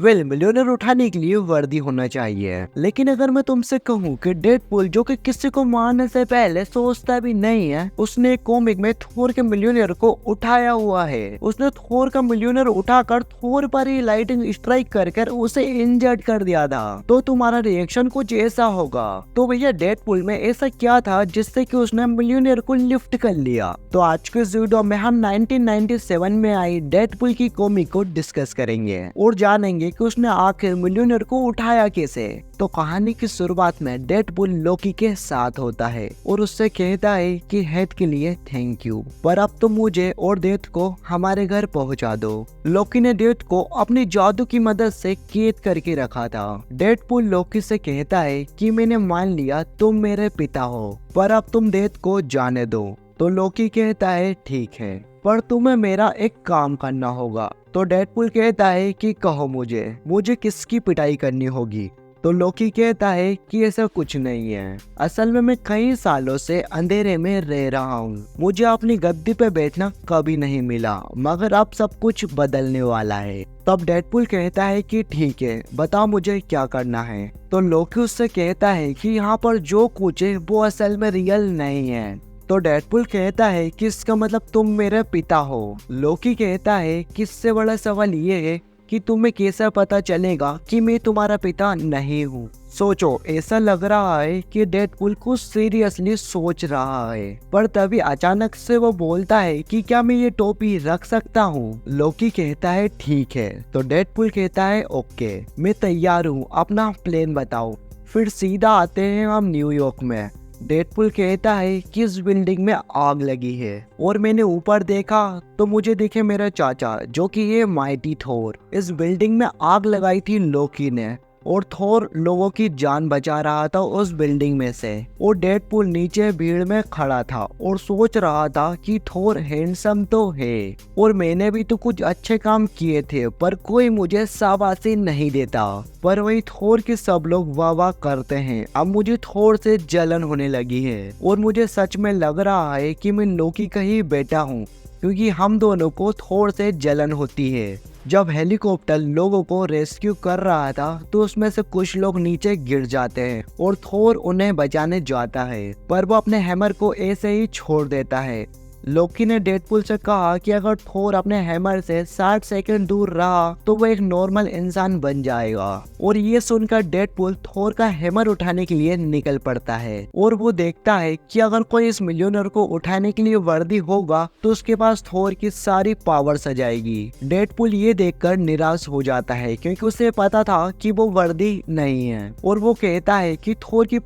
Millionaire उठाने के लिए वर्दी होना चाहिए। लेकिन अगर मैं तुमसे कहूँ कि डेडपूल, जो कि किसी को मारने से पहले सोचता भी नहीं है, उसने कॉमिक में थोर के मिलियनर को उठाया हुआ है। उसने थोर का मिलियनर उठाकर थोर पर ही लाइटिंग स्ट्राइक कर उसे इंजर्ड कर दिया था। तो तुम्हारा रिएक्शन कुछ ऐसा होगा। तो भैया डेडपूल में ऐसा क्या था जिससे कि उसने मिलियनर को लिफ्ट कर लिया? तो आज के इस वीडियो में हम 1997 में आई डेडपूल की कॉमिक को डिस्कस करेंगे और जानेंगे कि उसने आखिर मिलियनर को उठाया कैसे। तो कहानी की शुरुआत में डेडपूल लोकी के साथ होता है और उससे कहता है कि हेड के लिए थैंक यू, पर अब तो मुझे और डेथ को हमारे घर पहुंचा दो। लोकी ने डेथ को अपनी जादू की मदद से कैद करके रखा था। डेडपूल लोकी से कहता है कि मैंने मान लिया तुम मेरे पिता हो, पर अब तुम डेथ को जाने दो। तो लोकी कहता है ठीक है, पर तुम्हें मेरा एक काम करना होगा। तो डेडपूल कहता है कि कहो मुझे किसकी पिटाई करनी होगी? तो लोकी कहता है कि ऐसा कुछ नहीं है, असल में मैं कई सालों से अंधेरे में रह रहा हूँ। मुझे अपनी गद्दी पे बैठना कभी नहीं मिला, मगर अब सब कुछ बदलने वाला है। तब डेडपूल कहता है कि ठीक है, बताओ मुझे क्या करना है। तो लोकी उससे कहता है कि यहाँ पर जो कुछ है वो असल में रियल नहीं है। तो डेडपूल कहता है कि इसका मतलब तुम मेरे पिता हो। लोकी कहता है कि इससे बड़ा सवाल ये है कि तुम्हें कैसे पता चलेगा कि मैं तुम्हारा पिता नहीं हूँ। सोचो, ऐसा लग रहा है कि डेडपूल कुछ सीरियसली सोच रहा है, पर तभी अचानक से वो बोलता है कि क्या मैं ये टोपी रख सकता हूँ? लोकी कहता है ठीक है। तो डेडपूल कहता है ओके, मैं तैयार हूँ, अपना प्लान बताओ। फिर सीधा आते हैं हम न्यूयॉर्क में। डेडपूल कहता है कि इस बिल्डिंग में आग लगी है और मैंने ऊपर देखा तो मुझे दिखे मेरे चाचा, जो कि ये माइटी थोर। इस बिल्डिंग में आग लगाई थी लोकी ने और थोर लोगों की जान बचा रहा था उस बिल्डिंग में से। और डेडपूल नीचे भीड़ में खड़ा था और सोच रहा था कि थोर हैंडसम तो है और मैंने भी तो कुछ अच्छे काम किए थे, पर कोई मुझे शाबाशी नहीं देता। पर वही थोर के सब लोग वाह वाह करते हैं। अब मुझे थोर से जलन होने लगी है और मुझे सच में लग रहा है कि मैं लोकी का ही बेटा हूँ, क्योंकि हम दोनों को थोर से जलन होती है। जब हेलीकॉप्टर लोगों को रेस्क्यू कर रहा था तो उसमें से कुछ लोग नीचे गिर जाते हैं और थोर उन्हें बचाने जाता है, पर वो अपने हैमर को ऐसे ही छोड़ देता है। लोकी ने डेडपूल से कहा कि अगर थोर अपने हैमर से 60 सेकंड दूर रहा तो वो एक नॉर्मल इंसान बन जाएगा। और ये सुनकर डेडपूल थोर का हैमर उठाने के लिए निकल पड़ता है और वो देखता है कि अगर कोई इस मिलियनर को उठाने के लिए वर्दी होगा तो उसके पास थोर की सारी पावर्स आ जाएगी। डेडपूल ये देखकर निराश हो जाता है, क्योंकि उसे पता था कि वो वर्दी नहीं है, और वो कहता है कि थोर की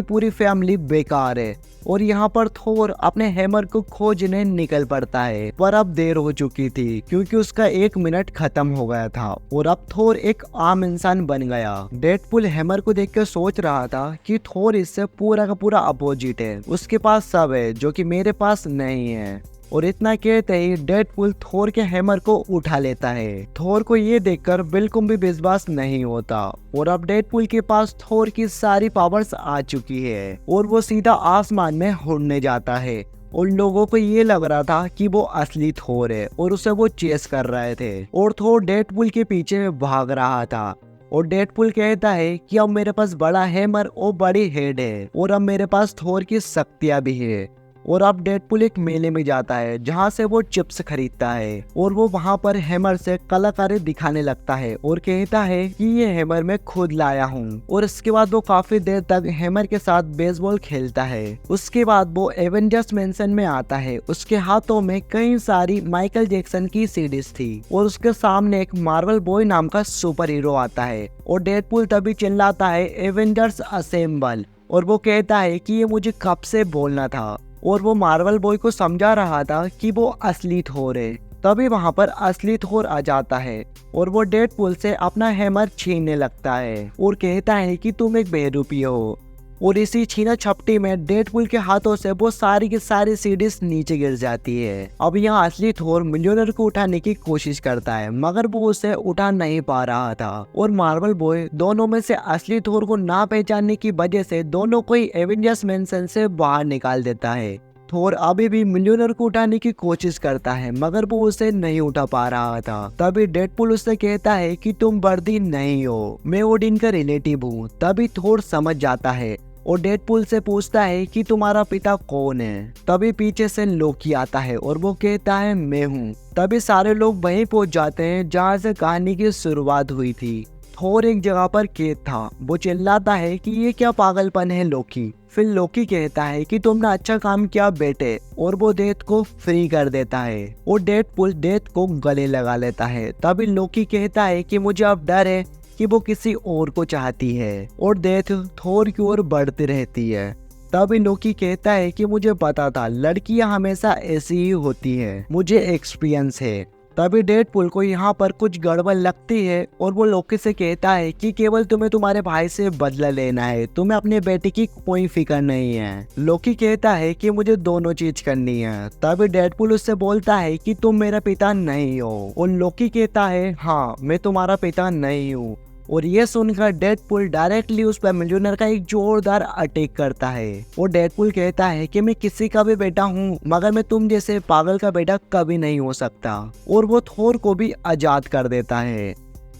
पूरी फैमिली बेकार है। और यहाँ पर थोर अपने हैमर को खोजने निकल पड़ता है, पर अब देर हो चुकी थी क्योंकि उसका 1 मिनट खत्म हो गया था और अब थोर एक आम इंसान बन गया। डेडपूल हैमर को देखकर सोच रहा था कि थोर इससे पूरा का पूरा अपोजिट है, उसके पास सब है जो कि मेरे पास नहीं है। और इतना कहते ही डेडपूल थोर के हैमर को उठा लेता है। थोर को ये देखकर बिल्कुल भी विश्वास नहीं होता और अब डेडपूल के पास थोर की सारी पावर्स आ चुकी है और वो सीधा आसमान में उड़ने जाता है। उन लोगों को ये लग रहा था कि वो असली थोर है और उसे वो चेस कर रहे थे और थोर डेडपूल के पीछे भाग रहा था। और डेडपूल कहता है कि अब मेरे पास बड़ा हैमर और बड़ी हेड है और अब मेरे पास थोर की शक्तियां भी है। और अब डेडपूल एक मेले में जाता है जहाँ से वो चिप्स खरीदता है और वो वहाँ पर हैमर से कलाकारी दिखाने लगता है और कहता है कि ये हैमर मैं खुद लाया हूँ। और इसके बाद वो काफी देर तक हैमर के साथ बेसबॉल खेलता है। उसके बाद वो एवेंजर्स मैंशन में आता है। उसके हाथों में कई सारी माइकल जैक्सन की सीडीज थी और उसके सामने एक मार्वल बॉय नाम का सुपर हीरो आता है और डेडपूल तभी चिल्लाता है एवेंजर्स असेंबल। और वो कहता है कि ये मुझे कब से बोलना था, और वो मार्वल बॉय को समझा रहा था कि वो असली थोर है। तभी वहाँ पर असली थोर आ जाता है और वो डेडपूल से अपना हैमर छीनने लगता है और कहता है कि तुम एक बेरूपी हो। और इसी छीना छपटी में डेडपूल के हाथों से वो सारी की सारी सीडीज नीचे गिर जाती है। अब यहाँ असली थोर मिलियनर को उठाने की कोशिश करता है, मगर वो उसे उठा नहीं पा रहा था और मार्वल बॉय दोनों में से असली थोर को ना पहचानने की वजह से दोनों को ही एवेंजर्स मैंशन से बाहर निकाल देता है। थोर अभी भी मिलियनर को उठाने की कोशिश करता है मगर वो उसे नहीं उठा पा रहा था। तभी डेडपुल उससे कहता है कि तुम वर्दी नहीं हो, मैं ओडिन का रिलेटिव हूँ। तभी थोर समझ जाता है और डेडपुल से पूछता है कि तुम्हारा पिता कौन है। तभी पीछे से लोकी आता है और वो कहता है मैं हूँ। तभी सारे लोग वहीं पहुंच जाते हैं जहाँ से कहानी की शुरुआत हुई थी। थोर एक जगह पर कैद था। वो चिल्लाता है कि ये क्या पागलपन है लोकी। फिर लोकी कहता है कि तुमने अच्छा काम किया बेटे, और वो डेथ को फ्री कर देता है और डेडपुल डेथ को गले लगा लेता है। तभी लोकी कहता है कि मुझे अब डर है कि वो किसी और को चाहती है और डेथ थोर की ओर बढ़ती रहती है। तभी लोकी कहता है कि मुझे पता था लड़कियां हमेशा ऐसी ही होती है, मुझे एक्सपीरियंस है। तभी डेडपुल को यहाँ पर कुछ गड़बड़ लगती है और वो लोकी से कहता है कि केवल तुम्हें तुम्हारे भाई से बदला लेना है, तुम्हें अपने बेटे की कोई फिक्र नहीं है। लोकी कहता है कि मुझे दोनों चीज करनी है। तभी डेडपुल उससे बोलता है कि तुम मेरा पिता नहीं हो, और लोकी कहता है हाँ मैं तुम्हारा पिता नहीं हूँ। और ये सुनकर डेडपुल डायरेक्टली उस पर मिलियनर का एक जोरदार अटैक करता है। और डेडपुल कहता है कि मैं किसी का भी बेटा हूँ मगर मैं तुम जैसे पागल का बेटा कभी नहीं हो सकता। और वो थोर को भी आजाद कर देता है।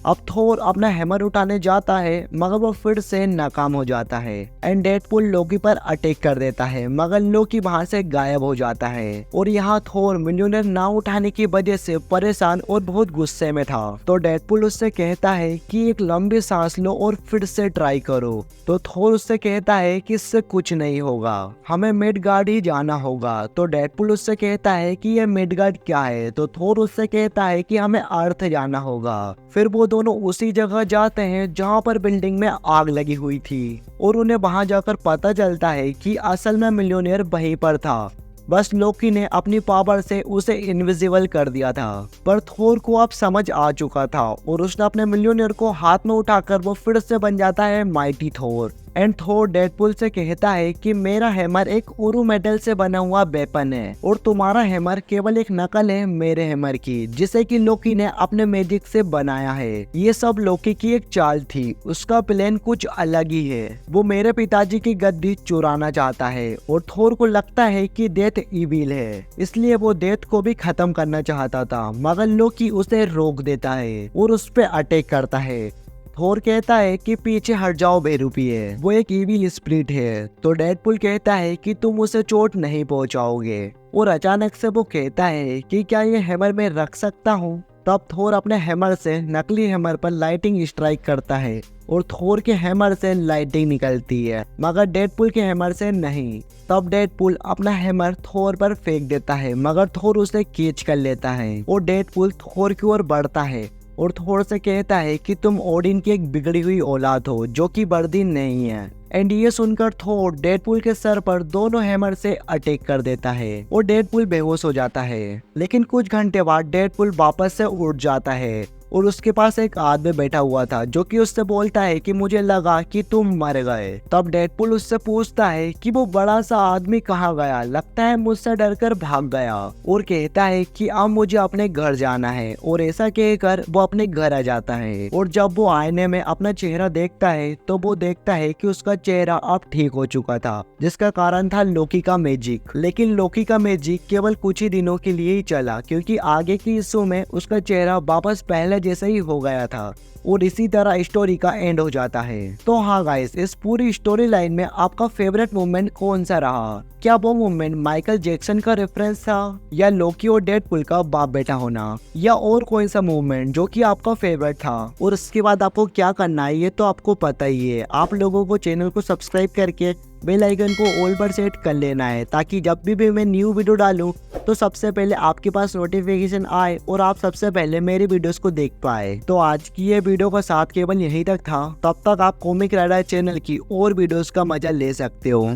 अब थोर अपना हैमर उठाने जाता है मगर वो फिर से नाकाम हो जाता है एंड डेडपुल लोकी पर अटैक कर देता है मगर लोकी वहां से गायब हो जाता है। और यहाँ थोर मिलियनर ना उठाने की वजह से परेशान और बहुत गुस्से में था। तो डेडपुल उससे कहता है कि एक लंबी सांस लो और फिर से ट्राई करो। तो थोर उससे कहता है कि इससे कुछ नहीं होगा, हमें मिडगार्ड ही जाना होगा। तो डेडपुल उससे कहता है कि ये मिडगार्ड क्या है। तो थोर उससे कहता है कि हमें अर्थ जाना होगा। फिर वो दोनों उसी जगह जाते हैं जहाँ पर बिल्डिंग में आग लगी हुई थी और उन्हें वहां जाकर पता चलता है कि असल में मिलियनेयर वहीं पर था, बस लोकी ने अपनी पावर से उसे इनविजिबल कर दिया था। पर थोर को अब समझ आ चुका था और उसने अपने मिलियनेयर को हाथ में उठाकर वो फिर से बन जाता है mighty Thor. And Thor Deadpool से कहता है कि मेरा हैमर एक उरु मेटल से बना हुआ वेपन है और तुम्हारा हैमर केवल एक नकल है मेरे हैमर की, जिसे कि लोकी ने अपने मैजिक से बनाया है। ये सब लोकी की एक चाल थी, उसका प्लान कुछ अलग ही है। वो मेरे पिताजी की गद्दी चुराना चाहता है और थोर को लगता है कि डेथ इविल है, इसलिए वो डेथ को भी खत्म करना चाहता था मगर लोकी उसे रोक देता है और उस पर अटैक करता है। थोर कहता है कि पीछे हट जाओ बेरूपिए, वो एक इविल स्पिरिट है। तो डेडपुल कहता है कि तुम उसे चोट नहीं पहुंचाओगे और अचानक से वो कहता है कि क्या ये हैमर मैं रख सकता हूँ। तब थोर अपने हैमर से नकली हैमर पर लाइटिंग स्ट्राइक करता है और थोर के हैमर से लाइटिंग निकलती है मगर डेडपुल के हैमर से नहीं। तब डेडपुल अपना हैमर थोर पर फेंक देता है मगर थोर उसे कैच कर लेता है और डेडपुल थोर की ओर बढ़ता है और थोर से कहता है कि तुम ओडिन की एक बिगड़ी हुई औलाद हो जो कि वर्दी नहीं है। एंड ये सुनकर थोर डेडपुल के सर पर दोनों हैमर से अटैक कर देता है और डेडपुल बेहोश हो जाता है। लेकिन कुछ घंटे बाद डेडपुल वापस से उठ जाता है और उसके पास एक आदमी बैठा हुआ था जो कि उससे बोलता है कि मुझे लगा कि तुम मर गए। तब डेडपुल उससे पूछता है कि वो बड़ा सा आदमी कहाँ गया, लगता है मुझसे डरकर भाग गया, और कहता है कि अब मुझे अपने घर जाना है। और ऐसा कहकर वो अपने घर आ जाता है और जब वो आईने में अपना चेहरा देखता है तो वो देखता है कि उसका चेहरा अब ठीक हो चुका था, जिसका कारण था लोकी का मैजिक। लेकिन लोकी का मैजिक केवल कुछ ही दिनों के लिए ही चला क्योंकि आगे की हिस्सों में उसका चेहरा वापस पहले जैसा ही हो गया था और इसी तरह स्टोरी का एंड हो जाता है। तो हाँ गाइस, इस पूरी स्टोरी लाइन में आपका फेवरेट मूवमेंट कौन सा रहा? क्या वो मूवमेंट माइकल जैक्सन का रेफरेंस था, या लोकी और डेडपुल का बाप बेटा होना, या और कोई सा मूवमेंट जो कि आपका फेवरेट था? और उसके बाद आपको क्या करना है ये तो आपको पता ही है। आप लोगों को चैनल को सब्सक्राइब करके बेल आइकन को ऑल पर सेट कर लेना है ताकि जब भी मैं न्यू वीडियो डालूं तो सबसे पहले आपके पास नोटिफिकेशन आए और आप सबसे पहले मेरी वीडियोस को देख पाए। तो आज की ये वीडियो का साथ केवल यहीं तक था, तब तक आप कॉमिक राइडर चैनल की और वीडियोस का मजा ले सकते हो।